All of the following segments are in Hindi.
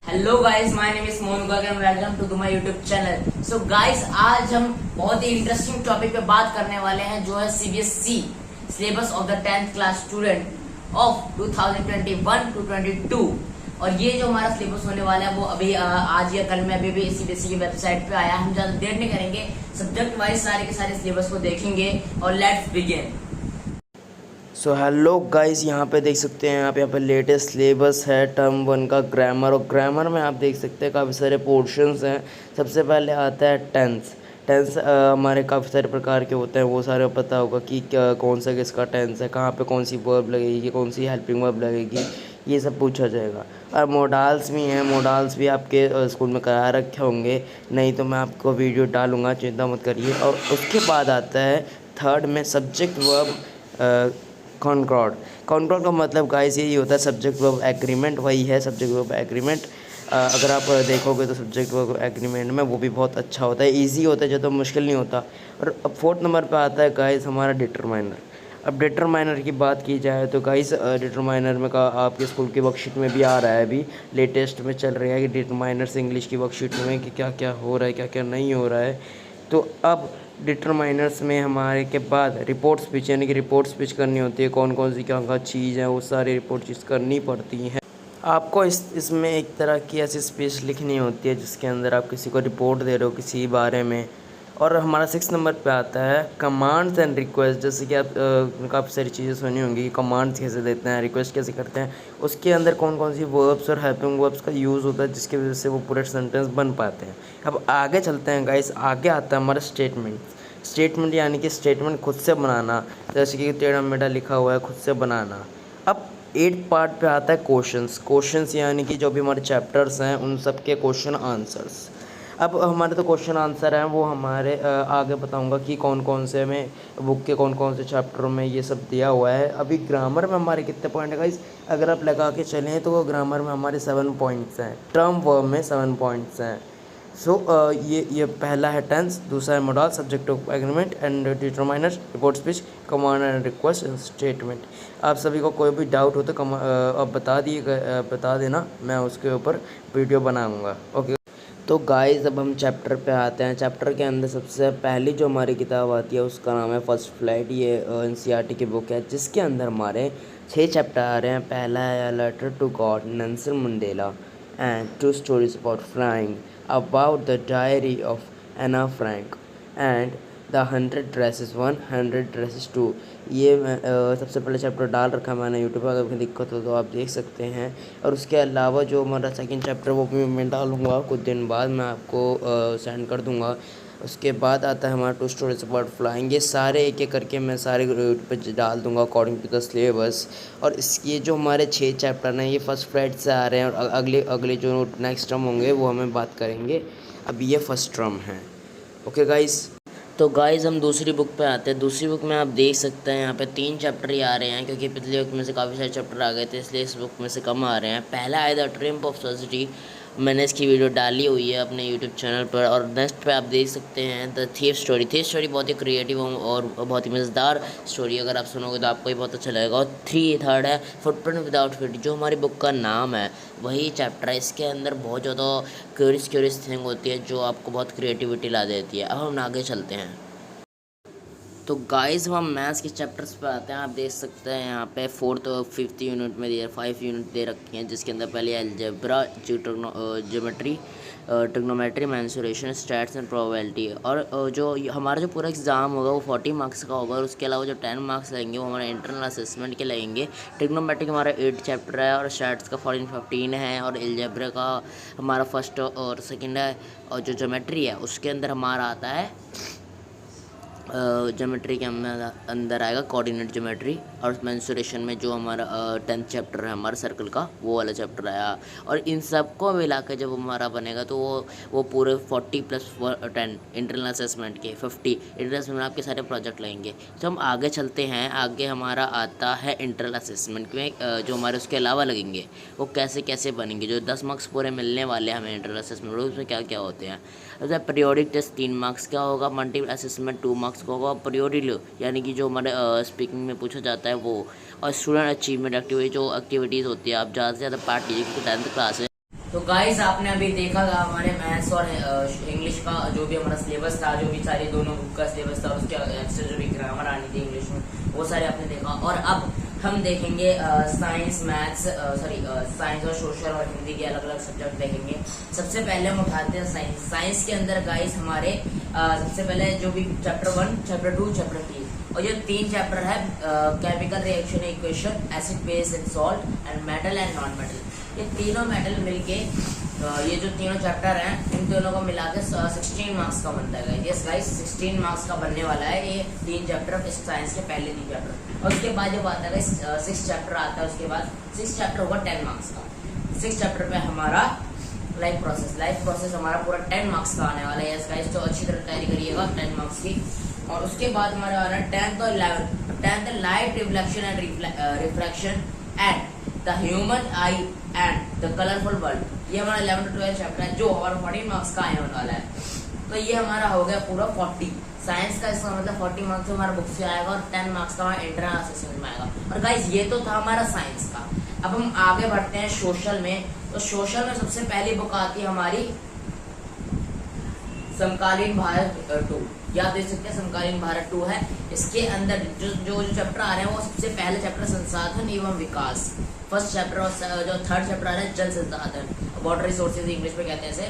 Hello guys, my name is Mohan गाग and welcome to my YouTube channel. So guys, आज हम बहुत ही इंटरेस्टिंग टॉपिक पे बात करने वाले हैं, जो है CBSE syllabus of the 10th class student of 2021 to 22। और ये जो हमारा सिलेबस होने वाला है वो अभी आज या कल में अभी सीबीएसई की वेबसाइट पे आया। हम ज्यादा देर नहीं करेंगे, सब्जेक्ट वाइज सारे के सारे सिलेबस को देखेंगे और let's begin. So hello guys, यहाँ पे देख सकते हैं आप, यहाँ पे लेटेस्ट सिलेबस है टर्म 1 का ग्रामर। और ग्रामर में आप देख सकते हैं काफ़ी सारे पोर्शंस हैं। सबसे पहले आता है टेंस। टेंस हमारे काफ़ी सारे प्रकार के होते हैं, वो सारे पता होगा कि क्या कौन सा किसका टेंस है, कहाँ पे कौन सी वर्ब लगेगी, कौन सी हेल्पिंग वर्ब लगेगी, ये सब पूछा जाएगा। और मोडाल्स भी हैं, मोडाल्स भी आपके स्कूल में करा रखे होंगे, नहीं तो मैं आपको वीडियो डालूँगा, चिंता मत करिए। और उसके बाद आता है थर्ड में सब्जेक्ट वर्ब कॉन्कॉर्ड। कॉन्कॉर्ड का मतलब गाइस यही होता है सब्जेक्ट वर्ब एग्रीमेंट, वही है सब्जेक्ट वर्ब एग्रीमेंट। अगर आप देखोगे तो सब्जेक्ट वर्ब एग्रीमेंट में वो भी बहुत अच्छा होता है, इजी होता है, ज़्यादा मुश्किल नहीं होता। और अब फोर्थ नंबर पे आता है गाइस हमारा डिटरमाइनर। अब डिटरमाइनर की बात की जाए तो गाइस डिटरमाइनर में का आपके स्कूल की वर्कशीट में भी आ रहा है, अभी लेटेस्ट में चल रहा है कि डिटरमाइनर्स इंग्लिश की वर्कशीट में कि क्या क्या हो रहा है, क्या क्या नहीं हो रहा है। तो अब डिटरमाइनर्स में हमारे के बाद रिपोर्ट स्पीच, यानी कि रिपोर्ट स्पीच करनी होती है, कौन कौन सी क्या क्या चीज़ है वो सारी रिपोर्ट स्पीच करनी पड़ती हैं। आपको इसमें एक तरह की ऐसी स्पीच लिखनी होती है जिसके अंदर आप किसी को रिपोर्ट दे रहे हो किसी बारे में। और हमारा 6 नंबर पे आता है कमांड्स एंड रिक्वेस्ट। जैसे कि आप काफ़ी सारी चीज़ें सुनी होंगी कि कमांड्स कैसे देते हैं, रिक्वेस्ट कैसे करते हैं, उसके अंदर कौन कौन सी वर्ब्स और हेल्पिंग वर्ब्स का यूज़ होता है जिसकी वजह से वो पूरे सेंटेंस बन पाते हैं। अब आगे चलते हैं गाइस, आगे आता है हमारा स्टेटमेंट। स्टेटमेंट यानी कि स्टेटमेंट खुद से बनाना, जैसे कि टेढ़ा मेढ़ा लिखा हुआ है, खुद से बनाना। अब 8th पार्ट पे आता है क्वेश्चंस। क्वेश्चंस यानी कि जो भी हमारे चैप्टर्स हैं उन सब के क्वेश्चन आंसर्स। अब हमारे तो क्वेश्चन आंसर हैं वो हमारे आगे बताऊंगा कि कौन कौन से में बुक के कौन कौन से चैप्टरों में ये सब दिया हुआ है। अभी ग्रामर में हमारे कितने पॉइंट है गाइस, अगर आप लगा के चलें तो ग्रामर में हमारे 7 पॉइंट्स हैं, टर्म वर्ब में 7 पॉइंट्स हैं। सो ये पहला है टेंस, दूसरा है modal, subject of agreement and determiner, report speech, command and request, statement. आप सभी को कोई भी डाउट हो तो आप बता देना, मैं उसके ऊपर वीडियो बनाऊंगा। ओके, तो गाइस अब हम चैप्टर पे आते हैं। चैप्टर के अंदर सबसे पहली जो हमारी किताब आती है उसका नाम है फर्स्ट फ्लाइट। ये एनसीईआरटी की बुक है जिसके अंदर हमारे 6 चैप्टर आ रहे हैं। पहला है letter to God, Nelson Mandela and 2 stories about flying, about the diary of Anna Frank and the 100 dresses 1, 100 dresses 2। ये सबसे पहले चैप्टर डाल रखा है मैंने यूट्यूब पर, अगर कोई दिक्कत हो तो आप देख सकते हैं। और उसके अलावा जो हमारा सेकंड चैप्टर वो भी मैं डालूँगा कुछ दिन बाद, मैं आपको सेंड कर दूँगा। उसके बाद आता है हमारा 2 स्टोरीज अबाउट फ्लाइंग। ये सारे एक एक करके मैं सारे यूट्यूब पर डाल दूँगा अकॉर्डिंग टू द सिलेबस। और ये जो हमारे 6 चैप्टर हैं ये फर्स्ट फ्लाइट से आ रहे हैं, और अगले अगले जो नेक्स्ट टर्म होंगे वो हमें बात करेंगे। अब ये फर्स्ट टर्म है। ओके गाइस, तो गाइस हम दूसरी बुक पे आते हैं। दूसरी बुक में आप देख सकते हैं यहाँ पे 3 चैप्टर ही आ रहे हैं, क्योंकि पिछली बुक में से काफ़ी सारे चैप्टर आ गए थे, इसलिए इस बुक में से कम आ रहे हैं। पहला है द ट्रिम्प ऑफ सर्जरी, मैंने इसकी वीडियो डाली हुई है अपने यूट्यूब चैनल पर। और नेक्स्ट पे आप देख सकते हैं the thief story. Thief story बहुत ही क्रिएटिव और बहुत ही मज़ेदार स्टोरी, अगर आप सुनोगे तो आपको ही बहुत अच्छा लगेगा। और थर्ड है फुटप्रिंट विदाउट फीट, जो हमारी बुक का नाम है वही चैप्टर है। इसके अंदर बहुत ज़्यादा क्यूरियस थिंग होती है जो आपको बहुत क्रिएटिविटी ला देती है। अब हम आगे चलते हैं। तो गाइस हम मैथ्स के चैप्टर्स पे आते हैं। आप देख सकते हैं यहाँ पे 4th और 5th यूनिट में 5 यूनिट दे रखी हैं, जिसके अंदर पहले algebra, geometry, trigonometry, mensuration, stats and probability. और जो हमारा जो पूरा एग्जाम होगा वो 40 मार्क्स का होगा। और उसके अलावा जो 10 मार्क्स लगेंगे वो हमारे इंटरनल असेसमेंट के लगेंगे। ट्रिग्नोमेट्री का हमारा 8 चैप्टर है, और स्टैट्स का 15 है, और अलजेब्रा का हमारा फर्स्ट और सेकेंड है। और जो ज्योमेट्री है उसके अंदर हमारा आता है ज्योमेट्री के अंदर आएगा कोऑर्डिनेट ज्योमेट्री। और मेंसुरेशन में जो हमारा 10th चैप्टर है हमारा सर्कल का, वो वाला चैप्टर आया। और इन सबको मिला के जब हमारा बनेगा तो वो पूरे 40 + 10 इंटरनल असेसमेंट के 50 इंटरनल असेसमेंट आपके सारे प्रोजेक्ट लगेंगे। तो हम आगे चलते हैं। आगे हमारा आता है इंटरनल असेसमेंट में जो हमारे उसके अलावा लगेंगे वो कैसे कैसे बनेंगे। जो 10 मार्क्स पूरे मिलने वाले हैं हमें इंटरनल असेसमेंट, उसमें क्या क्या होते हैं। जैसे पीरियोडिक टेस्ट 3 मार्क्स का होगा, मल्टीपल असेसमेंट 2 मार्क्स का होगा, पीरियोडिक यानी कि जो हमारे स्पीकिंग में पूछा जाता है वो। और स्टूडेंट अचीवमेंट एक्टिविटी, जो एक्टिविटीज़ होती है आप ज़्यादा से ज़्यादा पार्ट लीजिए क्योंकि 10th क्लास है। तो गाइस आपने अभी देखा हमारे मैथ्स और इंग्लिश का जो भी हमारा सिलेबस था, जो भी सारे दोनों बुक का सिलेबस था, उसके एक्स्ट्रा जो भी ग्रामर आनी थी इंग्लिश में, वो सारे आपने देखा। और अब हम देखेंगे साइंस, मैथ्स, साइंस और सोशल और हिंदी के अलग अलग सब्जेक्ट देखेंगे। सबसे पहले हम उठाते हैं साइंस। साइंस के अंदर गाइस हमारे सबसे पहले जो भी चैप्टर 1, चैप्टर 2, चैप्टर 3 और ये 3 चैप्टर है, chemical reaction equation, acid base and salt and metal and non metal. ये तीनों मेटल मिलके ये जो तीनों चैप्टर हैं, इन दोनों को मिला के 16 मार्क्स का बनता है। यस गाइस, 16 मार्क्स का बनने वाला है ये 3 चैप्टर, साइंस के पहले 3 चैप्टर। और उसके बाद जब आता है 6 चैप्टर आता है, उसके बाद 6 चैप्टर होगा 10 मार्क्स का। 6 चैप्टर पे हमारा लाइफ प्रोसेस हमारा पूरा 10 मार्क्स का आने वाला है। यस गाइस, तो अच्छी तरह तैयारी करिएगा 10 मार्क्स की। और उसके बाद हमारा आ रहा है 10th और 11th। 10th light reflection and refraction and the human I and the colourful world. ये हमारा 11 to 12 चैप्टर है, जो हमारा 14 मार्क्स का आने वाला है। तो ये हमारा हो गया पूरा 40 साइंस का। इसका मतलब 40 मार्क्स हमारा बुक से आएगा और 10 मार्क्स का हमारा इंटरनल असेसमेंट में आएगा। और गाइस ये तो था हमारा साइंस का। अब हम आगे बढ़ते हैं सोशल में। तो सोशल में सबसे पहली बुक आती है हमारी समकालीन भारत 2। या देख सकते हैं समकालीन भारत 2 है। इसके अंदर जो चैप्टर आ रहे हैं वो सबसे पहले चैप्टर संसाधन एवं विकास, फर्स्ट चैप्टर। और जो थर्ड चैप्टर आ रहा है जल संसाधन, वाटर रिसोर्सेज इंग्लिश में कहते हैं इसे।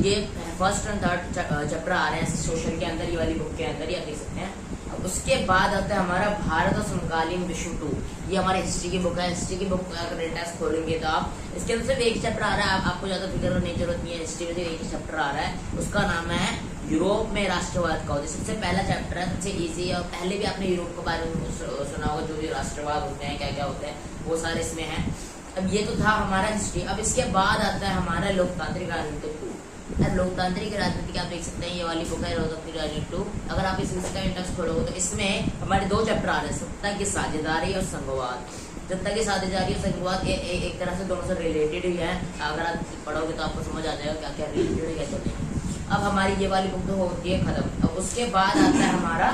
ये फर्स्ट एंड थर्ड चैप्टर आ रहे हैं सोशल के अंदर, ये वाली बुक के अंदर, ये आप देख सकते हैं। अब उसके बाद आता है हमारा भारत और समकालीन विश्व 2। ये हमारी हिस्ट्री की बुक है। हिस्ट्री की बुक अगर इंटरेस्ट खोलेंगे तो आप इसके अंदर सिर्फ एक चैप्टर आ रहा है, आपको ज्यादा फिक्र करने की जरूरत नहीं है। हिस्ट्री में सिर्फ एक चैप्टर आ रहा है, उसका नाम है यूरोप में राष्ट्रवाद का उदय। सबसे पहला चैप्टर है, सबसे इजी है। और पहले भी आपने यूरोप के बारे में सुना होगा, जो भी राष्ट्रवाद होते हैं, क्या क्या होते हैं, वो सारे इसमें है। अब ये तो था हमारा हिस्ट्री। अब इसके बाद आता है हमारा लोकतांत्रिक राजनीति 2। लोकतांत्रिक राजनीति आप देख सकते हैं, ये वाली बुक है लोकतांत्रिक राजनीति 2। अगर आप इसका इंटरेस्ट खोलोगे तो इसमें हमारे 2 चैप्टर आ रहे हैं, सत्ता की साझेदारी और संघवाद। सत्ता की साझेदारी और संघवाद एक तरह से दोनों से रिलेटेड ही है। अगर आप पढ़ोगे तो आपको समझ आ जाएगा क्या क्या रिलेटेड है, क्या नहीं। अब हमारी ये वाली बुक तो होती है खत्म। अब उसके बाद आता है हमारा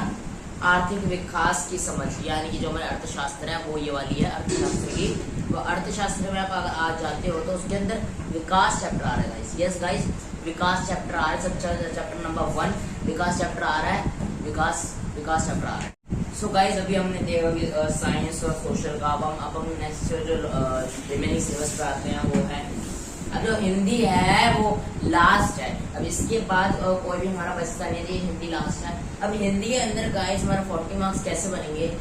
आर्थिक विकास की समझ, यानी कि जो हमारा अर्थशास्त्र है वो ये वाली है अर्थशास्त्र की। तो अर्थशास्त्र में आप अगर आज जाते हो तो उसके अंदर विकास चैप्टर आ रहा है गाइस। यस गाइस, विकास चैप्टर आ रहा है। सब चैप्टर नंबर 1 विकास चैप्टर आ रहा है। विकास चैप्टर आ रहा है। सो गाइस, अभी हमने देखा साइंस और सोशल का। अब हम नेक्स्ट जो रिमेनिंग सिलेबस पे आते हैं वो है, अब जो हिंदी है वो लास्ट है। अब इसके बाद कोई भी हमारा बचता नहीं है, हिंदी लास्ट है। अब हिंदी के अंदर गाइस हमारा 40 मार्क्स कैसे बनेंगे?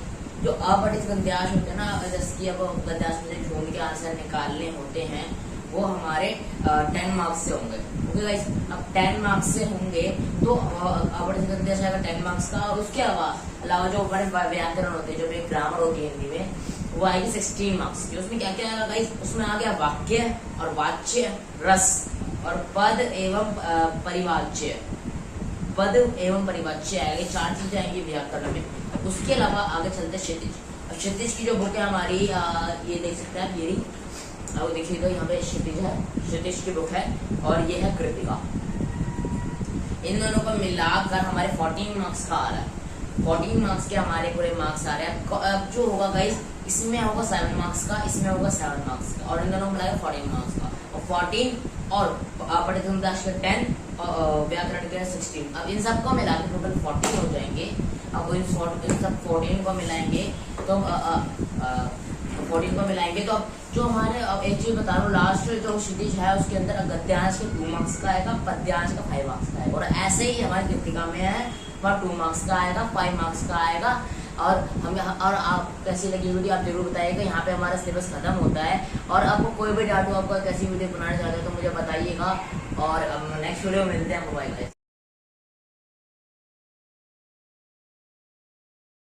जो अपठित गद्यांश होते हैं ना, जैसे कि अब गद्यांश में ढूंढ के आंसर निकालने होते हैं, वो हमारे 10 मार्क्स से होंगे। ओके गाइस, अब 10 मार्क्स से होंगे तो अपठित गद्यांश आएगा 10 मार्क्स का। और उसके अलावा जो हमारे व्याकरण होते हैं, जो भी ग्रामर होती है हिंदी में, वो आएगी 16 मार्क्स की। उसमें क्या क्या आएगा गाइस? उसमें आ गया वाक्य और वाच्य, रस और पद एवं परिवाच्य। पद एवं परिवाच्य आएगा, 4 चीजें आएंगी व्याकरण में। उसके अलावा आगे चलते क्षितिज। अब क्षितिज की जो बुक है हमारी, ये देख सकते हैं मेरी, अब देखिए तो यहाँ पे क्षितिज है, क्षितिज की बुक है। और ये है कृतिका। इन दोनों को मिलाकर हमारे 14 मार्क्स का आ रहा है। 14 मार्क्स के हमारे पूरे मार्क्स आ रहे हैं। अब जो होगा गाइस, इसमें होगा 7 मार्क्स का, इसमें होगा 7 मार्क्स का, और इन दोनों मिलाकर 14 मार्क्स का। और 14 और अपठित गद्यांश के 10 और व्याकरण के 16। अब इन सबको मिलाकर टोटल 40 हो जाएंगे। अब इन सब 14 को मिलाएंगे तो 14 को मिलाएंगे तो अब जो हमारे, अब एक चीज बता रहा हूँ, लास्ट जो क्षितिज है उसके अंदर गद्यांश के 2 मार्क्स का आएगा, पद्यांश का 5 मार्क्स का आएगा। और ऐसे ही हमारी कृतिका में है, वह 2 मार्क्स का आएगा, 5 मार्क्स का आएगा। और आप कैसी लगी वीडियो आप जरूर बताइएगा। यहाँ पे हमारा सिलेबस खत्म होता है। और आपको कोई भी डाउट हो, आपको कैसी वीडियो बनाना चाहते हो तो मुझे बताइएगा। और नेक्स्ट वीडियो में मिलते हैं। Bye bye.